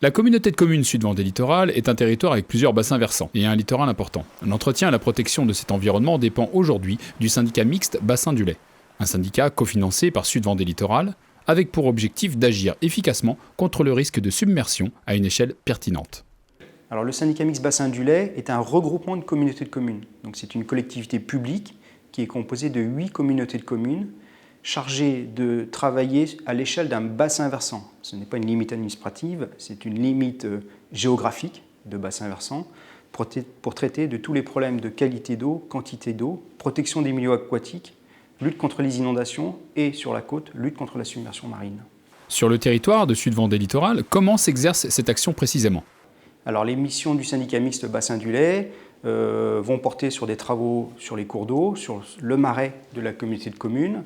La communauté de communes Sud-Vendée Littoral est un territoire avec plusieurs bassins versants et un littoral important. L'entretien et la protection de cet environnement dépend aujourd'hui du syndicat mixte Bassin du Lay, un syndicat cofinancé par Sud-Vendée Littoral, avec pour objectif d'agir efficacement contre le risque de submersion à une échelle pertinente. Alors, le syndicat mixte Bassin du Lay est un regroupement de communautés de communes. Donc, c'est une collectivité publique qui est composée de 8 communautés de communes chargées de travailler à l'échelle d'un bassin versant. Ce n'est pas une limite administrative, c'est une limite géographique de bassin versant pour traiter de tous les problèmes de qualité d'eau, quantité d'eau, protection des milieux aquatiques, lutte contre les inondations et, sur la côte, lutte contre la submersion marine. Sur le territoire de Sud-Vendée Littoral, comment s'exerce cette action précisément ? Alors, les missions du syndicat mixte Bassin du Lay vont porter sur des travaux sur les cours d'eau, sur le marais de la communauté de communes,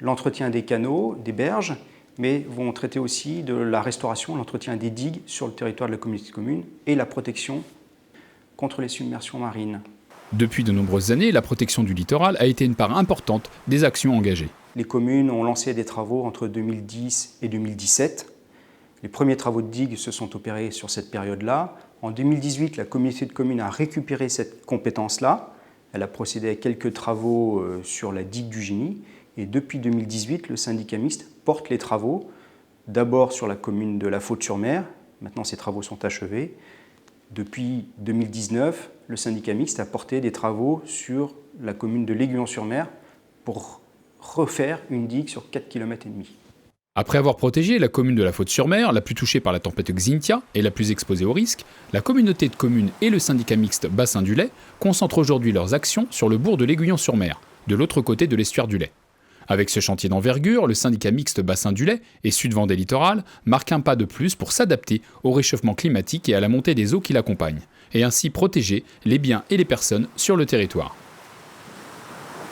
l'entretien des canaux, des berges, mais vont traiter aussi de la restauration, l'entretien des digues sur le territoire de la communauté de communes et la protection contre les submersions marines. Depuis de nombreuses années, la protection du littoral a été une part importante des actions engagées. Les communes ont lancé des travaux entre 2010 et 2017. Les premiers travaux de digues se sont opérés sur cette période-là. En 2018, la communauté de communes a récupéré cette compétence-là. Elle a procédé à quelques travaux sur la digue du Génie. Et depuis 2018, le syndicat mixte porte les travaux, d'abord sur la commune de La Faute-sur-Mer. Maintenant, ces travaux sont achevés. Depuis 2019, le syndicat mixte a porté des travaux sur la commune de l'Aiguillon-sur-Mer pour refaire une digue sur 4,5 km. Après avoir protégé la commune de La Faute-sur-Mer, la plus touchée par la tempête Xynthia et la plus exposée au risque, la communauté de communes et le syndicat mixte Bassin du Lay concentrent aujourd'hui leurs actions sur le bourg de l'Aiguillon-sur-Mer, de l'autre côté de l'estuaire du Lay. Avec ce chantier d'envergure, le syndicat mixte Bassin du Lay et Sud-Vendée Littoral marquent un pas de plus pour s'adapter au réchauffement climatique et à la montée des eaux qui l'accompagnent, et ainsi protéger les biens et les personnes sur le territoire.